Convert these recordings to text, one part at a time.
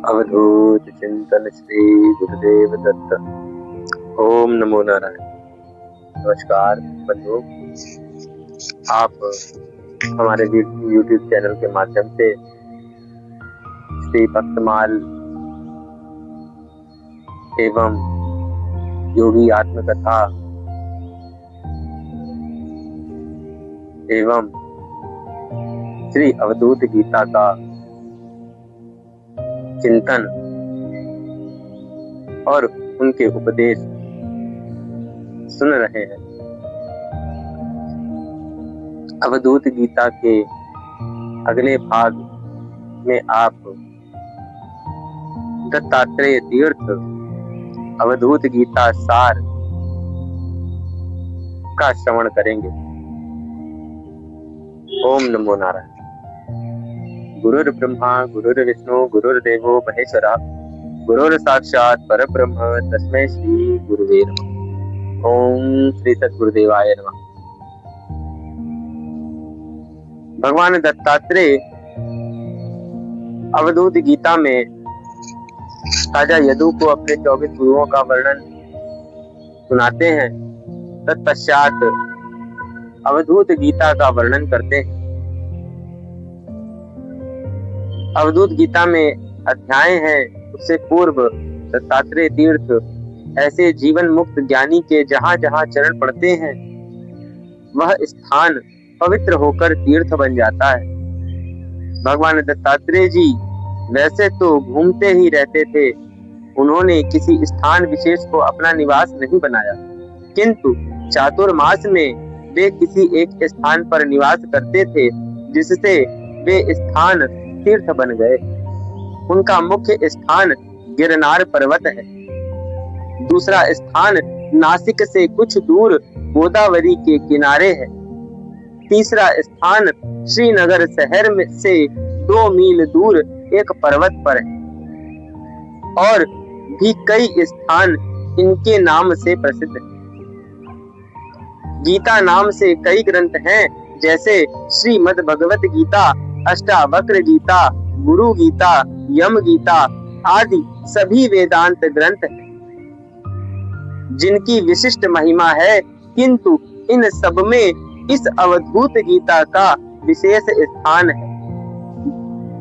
अवधूत चिंतन श्री गुरुदेव दत्त। ओम नमो नारायण। नमस्कार बंधु, आप हमारे YouTube चैनल के माध्यम से श्री भक्तमाल एवं योगी आत्मकथा एवं श्री अवधूत गीता का चिंतन और उनके उपदेश सुन रहे हैं। अवधूत गीता के अगले भाग में आप दत्तात्रेय तीर्थ अवधूत गीता सार का श्रवण करेंगे। ओम नमो नारायण। गुरुर् ब्रह्मा गुरुर्विष्णु गुरुर्देवो महेश्वरा गुरुर् साक्षात् परब्रह्म तस्मै श्री गुरुवे नमः। ओम श्री सद्गुरुदेवाय नमः। भगवान दत्तात्रेय अवधूत गीता में राजा यदु को अपने 24 गुरुओं का वर्णन सुनाते हैं। तत्पश्चात अवधूत गीता का वर्णन करते हैं। अवधूत गीता में अध्याय हैं, उससे पूर्व दत्तात्रेय तीर्थ ऐसे जीवन मुक्त ज्ञानी के जहां जहां चरण पड़ते हैं वह स्थान पवित्र होकर तीर्थ बन जाता है। भगवान दत्तात्रेय जी वैसे तो घूमते ही रहते थे, उन्होंने किसी स्थान विशेष को अपना निवास नहीं बनाया, किंतु चातुर्मास में वे किसी एक स्थान पर निवास करते थे, जिससे वे स्थान तीर्थ बन गए। उनका मुख्य स्थान गिरनार पर्वत है। दूसरा स्थान नासिक से कुछ दूर गोदावरी के किनारे है। तीसरा स्थान श्रीनगर शहर में से 2 मील दूर एक पर्वत पर है। और भी कई स्थान इनके नाम से प्रसिद्ध हैं। गीता नाम से कई ग्रंथ हैं, जैसे श्रीमद् भगवत गीता, अष्टावक्र गीता, गुरु गीता, यम गीता आदि सभी वेदांत ग्रंथ हैं, जिनकी विशिष्ट महिमा है, किंतु इन सब में इस अवधूत गीता का विशेष स्थान है।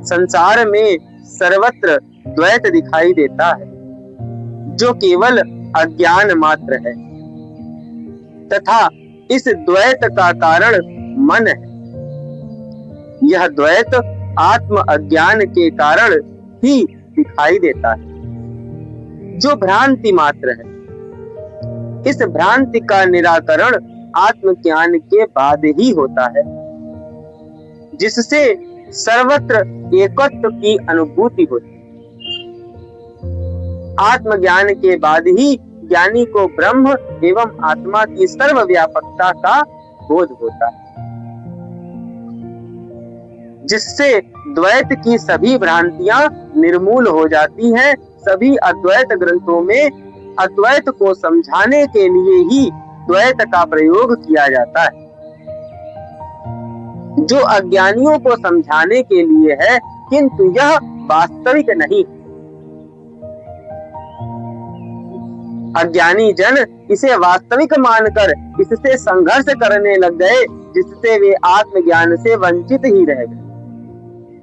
संसार में सर्वत्र द्वैत दिखाई देता है, जो केवल अज्ञान मात्र है, तथा इस द्वैत का कारण मन है। यह द्वैत आत्म अज्ञान के कारण ही दिखाई देता है, जो भ्रांति मात्र है। इस भ्रांति का निराकरण आत्मज्ञान के बाद ही होता है, जिससे सर्वत्र एकत्व की अनुभूति होती है। आत्मज्ञान के बाद ही ज्ञानी को ब्रह्म एवं आत्मा की सर्वव्यापकता का बोध होता है, जिससे द्वैत की सभी भ्रांतियां निर्मूल हो जाती हैं। सभी अद्वैत ग्रंथों में अद्वैत को समझाने के लिए ही द्वैत का प्रयोग किया जाता है, जो अज्ञानियों को समझाने के लिए है, किंतु यह वास्तविक नहीं। अज्ञानी जन इसे वास्तविक मानकर इससे संघर्ष करने लग गए, जिससे वे आत्मज्ञान से वंचित ही रह गए।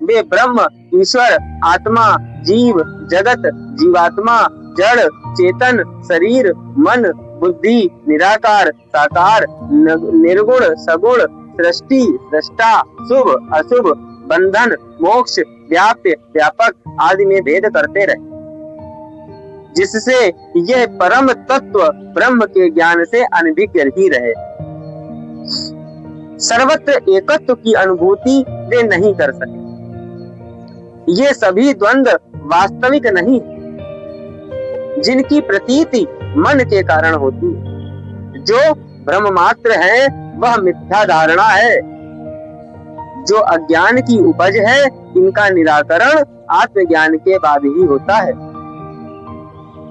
वे ब्रह्म, ईश्वर, आत्मा, जीव, जगत, जीवात्मा, जड़, चेतन, शरीर, मन, बुद्धि, निराकार, साकार, निर्गुण, सगुण, सृष्टि, दृष्टा, शुभ, अशुभ, बंधन, मोक्ष, व्याप्य, व्यापक आदि में भेद करते रहे, जिससे यह परम तत्व ब्रह्म के ज्ञान से अनभिज्ञ ही रहे। सर्वत्र एकत्व की अनुभूति वे नहीं कर सके। ये सभी द्वंद्व वास्तविक नहीं, जिनकी प्रतीति मन के कारण होती है। जो ब्रह्म मात्र है वह मिथ्या धारणा है। जो अज्ञान की उपज है, इनका निराकरण आत्मज्ञान के बाद ही होता है।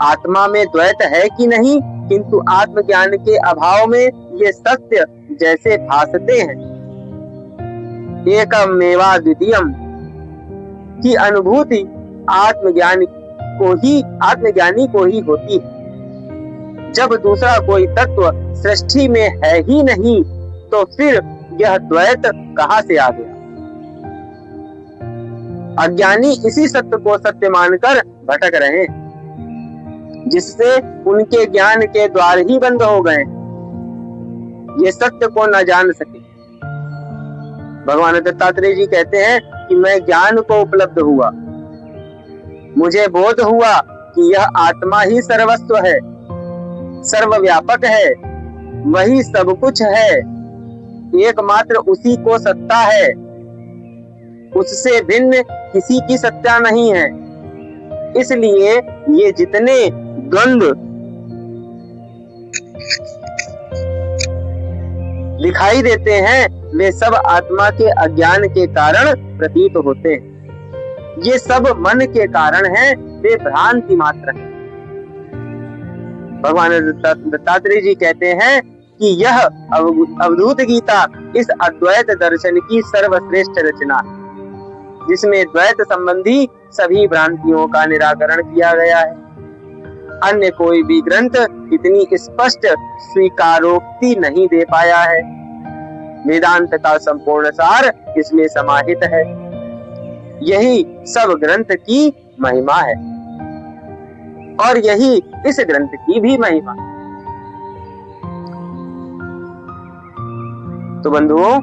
आत्मा में द्वैत है कि नहीं, किंतु आत्मज्ञान के अभाव में ये सत्य जैसे भासते हैं। एकमेवा द्वितीयम की अनुभूति आत्मज्ञानी को ही होती है। जब दूसरा कोई तत्व सृष्टि में है ही नहीं तो फिर यह द्वैत कहां से आ गया। अज्ञानी इसी सत्य को सत्य मानकर भटक रहे हैं, जिससे उनके ज्ञान के द्वार ही बंद हो गए, ये सत्य को न जान सके। भगवान दत्तात्रेय जी कहते हैं कि मैं ज्ञान को उपलब्ध हुआ, मुझे बोध हुआ कि यह आत्मा ही सर्वस्व है, सर्वव्यापक है, वही सब कुछ है, एकमात्र उसी को सत्ता है, उससे भिन्न किसी की सत्ता नहीं है। इसलिए ये जितने द्वंद्व दिखाई देते हैं वे सब आत्मा के अज्ञान के कारण प्रतीत होते हैं। ये सब मन के कारण हैं, वे भ्रांति मात्र हैं। भगवान दत्तात्रेय जी कहते हैं कि यह अवधूत गीता इस अद्वैत दर्शन की सर्वश्रेष्ठ रचना है, जिसमें द्वैत संबंधी सभी भ्रांतियों का निराकरण किया गया है। अन्य कोई भी ग्रंथ इतनी स्पष्ट स्वीकारोक्ति नहीं दे पाया है। वेदांत का संपूर्ण सार इसमें समाहित है। यही सब ग्रंथ की महिमा है और यही इस ग्रंथ की भी महिमा। तो बंधुओं,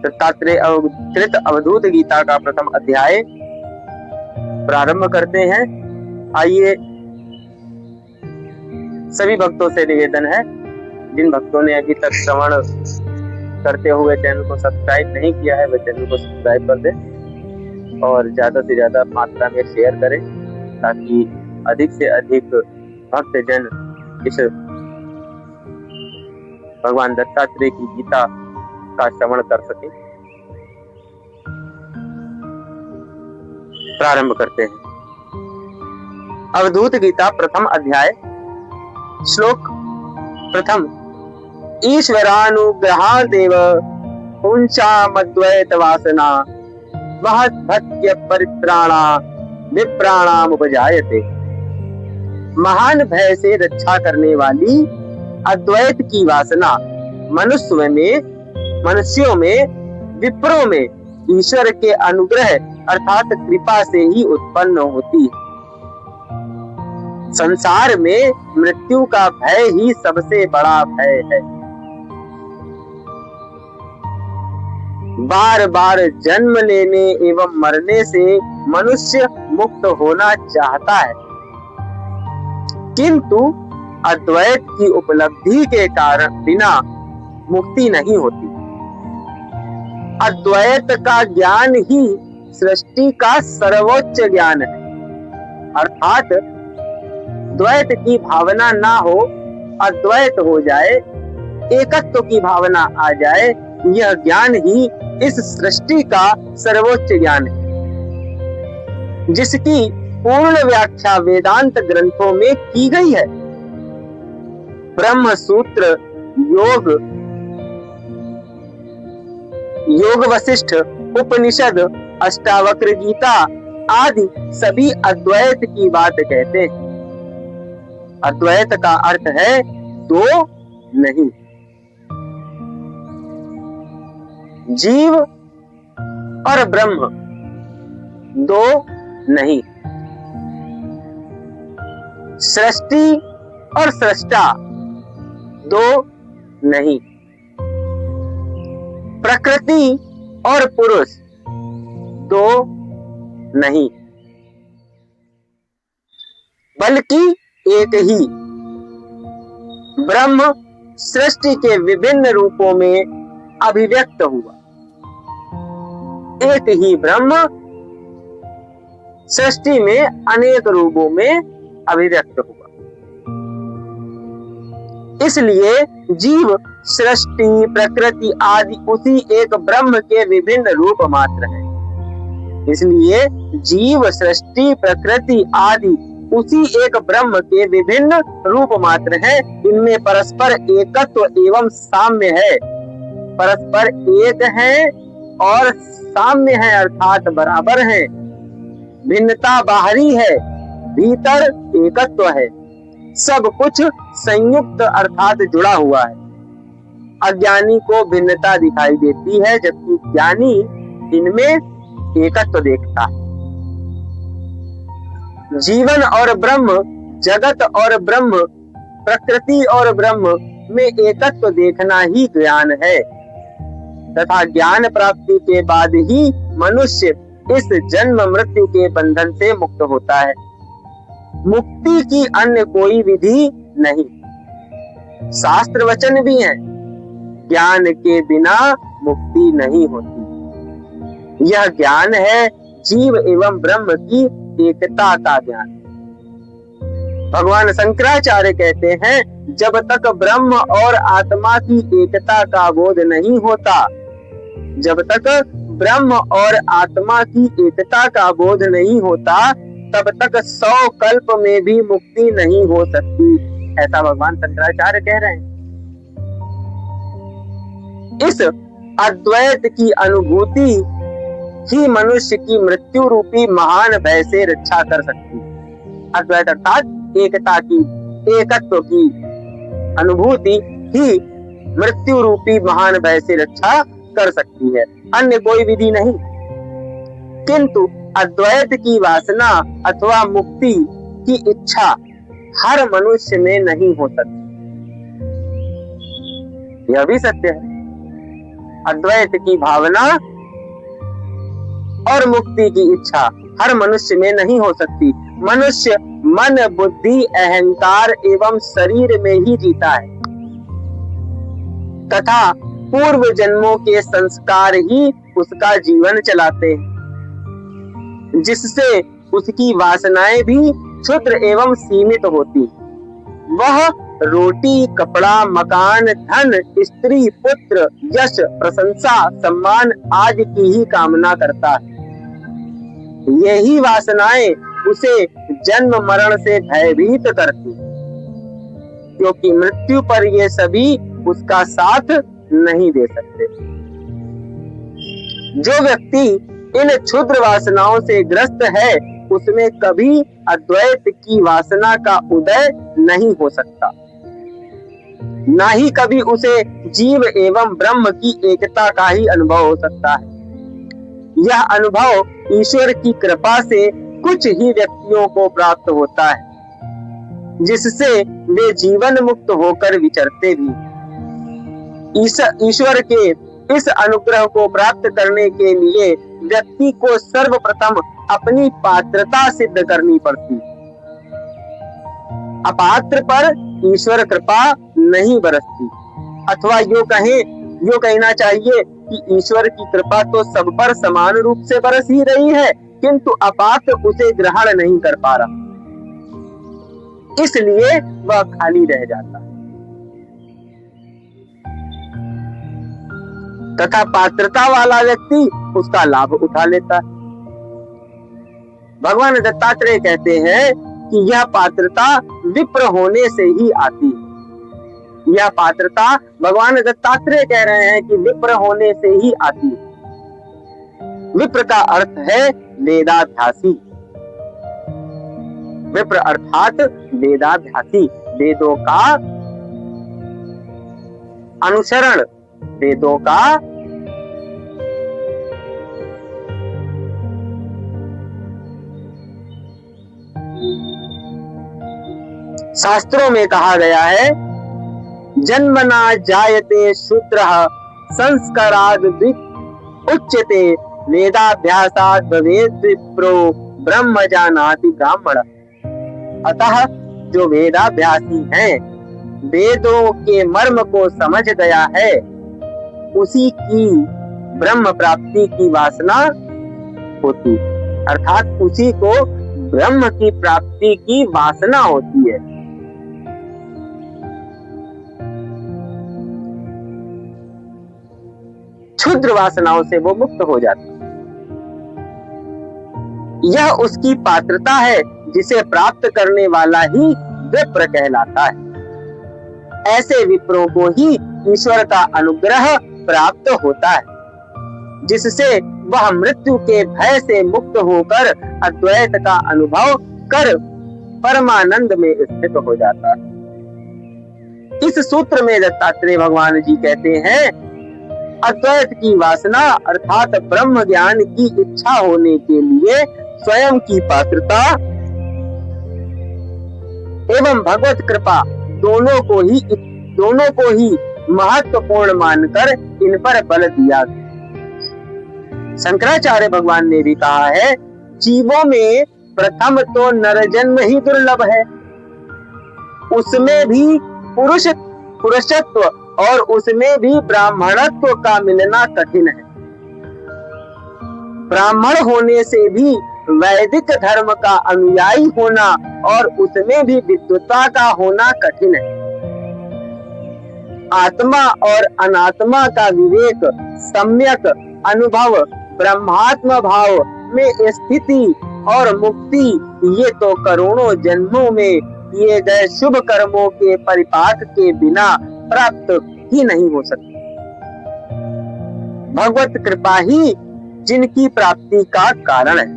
दत्तात्रेय अवतृत अवधूत गीता का प्रथम अध्याय प्रारंभ करते हैं। आइए, सभी भक्तों से निवेदन है, जिन भक्तों ने अभी तक श्रवण करते हुए चैनल को सब्सक्राइब नहीं किया है, वह चैनल को सब्सक्राइब कर दें और ज्यादा से ज्यादा मात्रा में शेयर करें, ताकि अधिक से अधिक भक्तजन इस भगवान दत्तात्रेय की गीता का श्रवण कर सके। प्रारंभ करते हैं। अवधूत गीता प्रथम अध्याय, श्लोक प्रथम। ईश्वरानुग्रहादेव पुंसामद्वैत वासना महद्भक्त्य परित्राणा विप्राणाम उपजायते। महान भय से रक्षा करने वाली अद्वैत की वासना मनुष्यों में, विप्रों में ईश्वर के अनुग्रह अर्थात कृपा से ही उत्पन्न होती है। संसार में मृत्यु का भय ही सबसे बड़ा भय है। बार बार जन्म लेने एवं मरने से मनुष्य मुक्त होना चाहता है, किंतु अद्वैत की उपलब्धि के कारण बिना मुक्ति नहीं होती। अद्वैत का ज्ञान ही सृष्टि का सर्वोच्च ज्ञान है, अर्थात द्वैत की भावना ना हो, अद्वैत हो जाए, एकत्व की भावना आ जाए, यह ज्ञान ही इस सृष्टि का सर्वोच्च ज्ञान है, जिसकी पूर्ण व्याख्या वेदांत ग्रंथों में की गई है। ब्रह्म सूत्र, योग वशिष्ठ, उपनिषद, अष्टावक्र गीता आदि सभी अद्वैत की बात कहते हैं। अद्वैत का अर्थ है दो नहीं। जीव और ब्रह्म दो नहीं। सृष्टि और सृष्टा दो नहीं। प्रकृति और पुरुष दो नहीं, बल्कि एक ही। ब्रह्म सृष्टि के विभिन्न रूपों में अभिव्यक्त हुआ। एक ही ब्रह्म सृष्टि में अनेक रूपों में अभिव्यक्त हुआ। इसलिए जीव, सृष्टि, प्रकृति आदि उसी एक ब्रह्म के विभिन्न रूप मात्र हैं। इसलिए जीव, सृष्टि, प्रकृति आदि उसी एक ब्रह्म के विभिन्न रूप मात्र हैं। इनमें परस्पर एकत्व एवं साम्य है। परस्पर एक है और साम्य है, अर्थात बराबर है। भिन्नता बाहरी है, भीतर एकत्व है। सब कुछ संयुक्त अर्थात जुड़ा हुआ है। अज्ञानी को भिन्नता दिखाई देती है, जबकि ज्ञानी इनमें एकत्व देखता है। जीवन और ब्रह्म, जगत और ब्रह्म, प्रकृति और ब्रह्म में एकत्व देखना ही ज्ञान है तथा ज्ञान प्राप्ति के बाद ही मनुष्य इस जन्म मृत्यु के बंधन से मुक्त होता है। मुक्ति की अन्य कोई विधि नहीं। शास्त्र वचन भी है, ज्ञान के बिना मुक्ति नहीं होती। यह ज्ञान है जीव एवं ब्रह्म की एकता का ज्ञान। भगवान शंकराचार्य कहते हैं, जब तक ब्रह्म और आत्मा की एकता का बोध नहीं होता, जब तक ब्रह्म और आत्मा की एकता का बोध नहीं होता, तब तक 100 कल्प में भी मुक्ति नहीं हो सकती। ऐसा भगवान शंकराचार्य कह रहे हैं। इस अद्वैत की अनुभूति ही मनुष्य की मृत्यु रूपी महान भय से रक्षा कर सकती है। अद्वैत अर्थात एकता की, एकत्व की अनुभूति ही मृत्यु रूपी महान भय से रक्षा कर सकती है, अन्य कोई विधि नहीं। किंतु अद्वैत की वासना अथवा मुक्ति की इच्छा हर मनुष्य में नहीं हो सकती। यह भी सत्य है। अद्वैत की भावना और मुक्ति की इच्छा हर मनुष्य में नहीं हो सकती। मनुष्य मन, बुद्धि, अहंकार एवं शरीर में ही जीता है तथा पूर्व जन्मों के संस्कार ही उसका जीवन चलाते हैं, जिससे उसकी वासनाएं भी क्षुद्र एवं सीमित होती। वह रोटी, कपड़ा, मकान, धन, स्त्री, पुत्र, यश, प्रशंसा, सम्मान आदि की ही कामना करता है। यही वासनाएं उसे जन्म मरण से भयभीत करती, क्योंकि मृत्यु पर ये सभी उसका साथ नहीं दे सकते। जो व्यक्ति इन क्षुद्र वासनाओं से ग्रस्त है, उसमें कभी अद्वैत की वासना का उदय नहीं हो सकता, ना ही कभी उसे जीव एवं ब्रह्म की एकता का ही अनुभव हो सकता है। यह अनुभव ईश्वर की कृपा से कुछ ही व्यक्तियों को प्राप्त होता है, जिससे वे जीवन मुक्त होकर विचरते भी। ईश्वर के इस अनुग्रह को प्राप्त करने के लिए व्यक्ति को सर्वप्रथम अपनी पात्रता सिद्ध करनी पड़ती। अपात्र पर ईश्वर कृपा नहीं बरसती, अथवा यो कहना चाहिए कि ईश्वर की कृपा तो सब पर समान रूप से बरस ही रही है, किंतु अपात्र उसे ग्रहण नहीं कर पा रहा, इसलिए वह खाली रह जाता है। तथा पात्रता वाला व्यक्ति उसका लाभ उठा लेता है। भगवान दत्तात्रेय कहते हैं कि यह पात्रता विप्र होने से ही आती है। यह पात्रता भगवान दत्तात्रेय कह रहे हैं कि विप्र होने से ही आती है। विप्र का अर्थ है वेदाध्यासी। विप्र अर्थात वेदाध्यासी, वेदों का अनुसरण, वेदों का शास्त्रों में कहा गया है, जन्मना जायते शूद्रः संस्काराद् उच्यते वेदाभ्यासाद् भवेत् विप्रो ब्रह्म जानाति ब्राह्मण। अतः जो वेदाभ्यासी हैं, वेदों के मर्म को समझ गया है, उसी की ब्रह्म प्राप्ति की वासना होती, अर्थात उसी को ब्रह्म की प्राप्ति की वासना होती है। क्षुद्र वासनाओं से वो मुक्त हो जाता। यह उसकी पात्रता है, जिसे प्राप्त करने वाला ही विप्र कहलाता है। ऐसे विप्रों को ही ईश्वर का अनुग्रह प्राप्त होता है, जिससे वह मृत्यु के भय से मुक्त होकर अद्वैत का अनुभव कर परमानंद में स्थित हो जाता है। इस सूत्र में दत्तात्रेय भगवान जी कहते हैं, अद्वैत की वासना अर्थात ब्रह्म ज्ञान की इच्छा होने के लिए स्वयं की पात्रता एवं भगवत कृपा दोनों को ही महत्वपूर्ण मानकर इन पर बल दिया। शंकराचार्य भगवान ने भी कहा है, जीवों में प्रथम तो नरजन्म ही दुर्लभ है, उसमें भी पुरुषत्व और उसमें भी ब्राह्मणत्व का मिलना कठिन है। ब्राह्मण होने से भी वैदिक धर्म का अनुयायी होना और उसमें भी विद्वता का होना कठिन है। आत्मा और अनात्मा का विवेक, सम्यक अनुभव, ब्रह्मात्म भाव में स्थिति और मुक्ति, ये तो करोड़ों जन्मों में किए गए शुभ कर्मों के परिपाक के बिना प्राप्त ही नहीं हो सकती। भगवत कृपा ही जिनकी प्राप्ति का कारण है।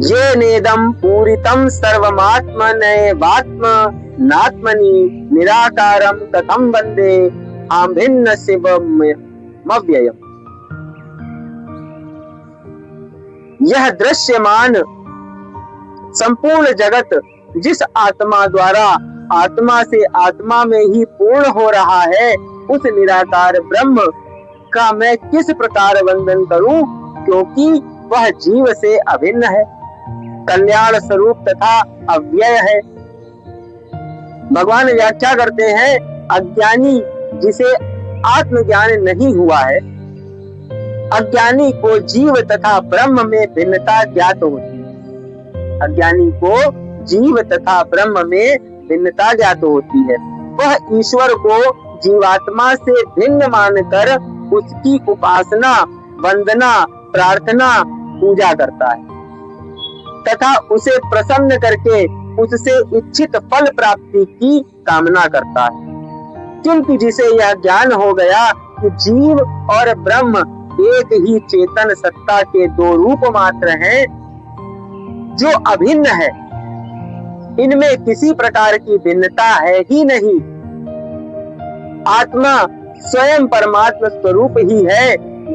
ये नेदम पूरितम सर्वमात्मनैवात्म नात्मनि निराकारम कथम वंदे आभिन्न शिवमव्ययम्। यह दृश्यमान संपूर्ण जगत जिस आत्मा द्वारा आत्मा से आत्मा में ही पूर्ण हो रहा है, उस निराकार ब्रह्म का मैं किस प्रकार वंदन करूं, क्योंकि वह जीव से अभिन्न है, कल्याण स्वरूप तथा अव्यय है। भगवान व्याख्या करते हैं, अज्ञानी जिसे आत्मज्ञान नहीं हुआ है, अज्ञानी को जीव तथा ब्रह्म में भिन्नता ज्ञात होती है। अज्ञानी को जीव तथा ब्रह्म में भिन्नता ज्ञात होती है। वह ईश्वर को जीवात्मा से भिन्न मानकर उसकी उपासना, वंदना, प्रार्थना, पूजा करता है तथा उसे प्रसन्न करके उससे इच्छित फल प्राप्ति की कामना करता है। किंतु जिसे यह ज्ञान हो गया कि जीव और ब्रह्म एक ही चेतन सत्ता के दो रूप मात्र हैं, जो अभिन्न है, इनमें किसी प्रकार की भिन्नता है ही नहीं, आत्मा स्वयं परमात्मा स्वरूप ही है,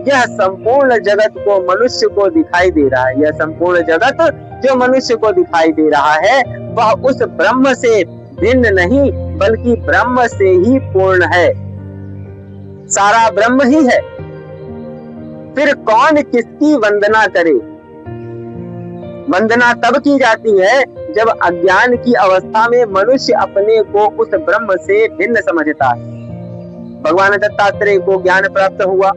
यह संपूर्ण जगत को मनुष्य को दिखाई दे रहा है। यह संपूर्ण जगत जो मनुष्य को दिखाई दे रहा है, वह उस ब्रह्म से भिन्न नहीं बल्कि ब्रह्म से ही पूर्ण है, सारा ब्रह्म ही है। फिर कौन किसकी वंदना करे? वंदना तब की जाती है जब अज्ञान की अवस्था में मनुष्य अपने को उस ब्रह्म से भिन्न समझता है। भगवान दत्तात्रेय को ज्ञान प्राप्त हुआ,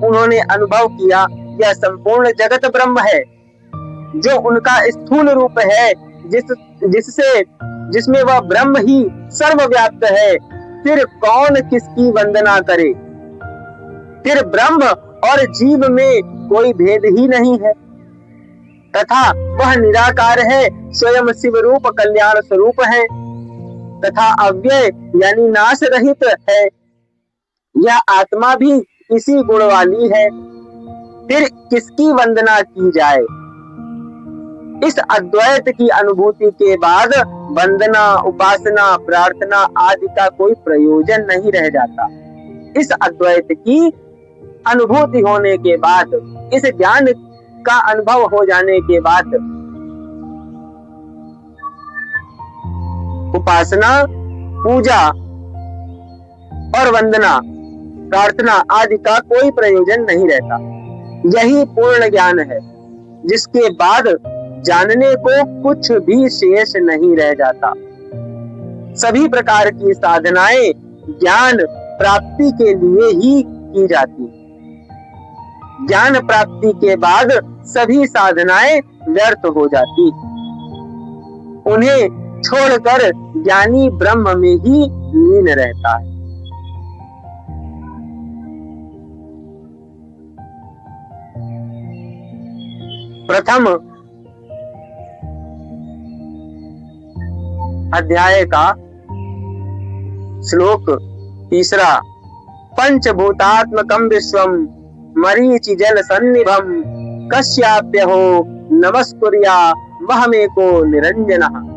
उन्होंने अनुभव किया यह संपूर्ण जगत ब्रह्म है, जो उनका स्थूल रूप है, जिसमें वह ब्रह्म ही सर्वव्याप्त है। फिर कौन किसकी वंदना करे? फिर ब्रह्म और जीव में कोई भेद ही नहीं है तथा वह निराकार है, स्वयं शिव रूप कल्याण स्वरूप है तथा अव्यय यानी नाश रहित है। यह आत्मा भी इसी गुण वाली है। फिर किसकी वंदना की जाए? इस अद्वैत की अनुभूति के बाद वंदना, उपासना, प्रार्थना आदि का कोई प्रयोजन नहीं रह जाता। इस अद्वैत की अनुभूति होने के बाद, इस ज्ञान का अनुभव हो जाने के बाद उपासना, पूजा और वंदना, प्रार्थना आदि का कोई प्रयोजन नहीं रहता। यही पूर्ण ज्ञान है, जिसके बाद जानने को कुछ भी शेष नहीं रह जाता। सभी प्रकार की साधनाएं ज्ञान प्राप्ति के लिए ही की जाती। ज्ञान प्राप्ति के बाद सभी साधनाएं व्यर्थ हो जाती, उन्हें छोड़कर ज्ञानी ब्रह्म में ही लीन रहता है। प्रथम अध्याय का श्लोक 3 पंचभूतात्मकं विश्वं मरीचि जल सन्निभं कस्याप्यहो नमस्कुर्या महमेको निरंजनः।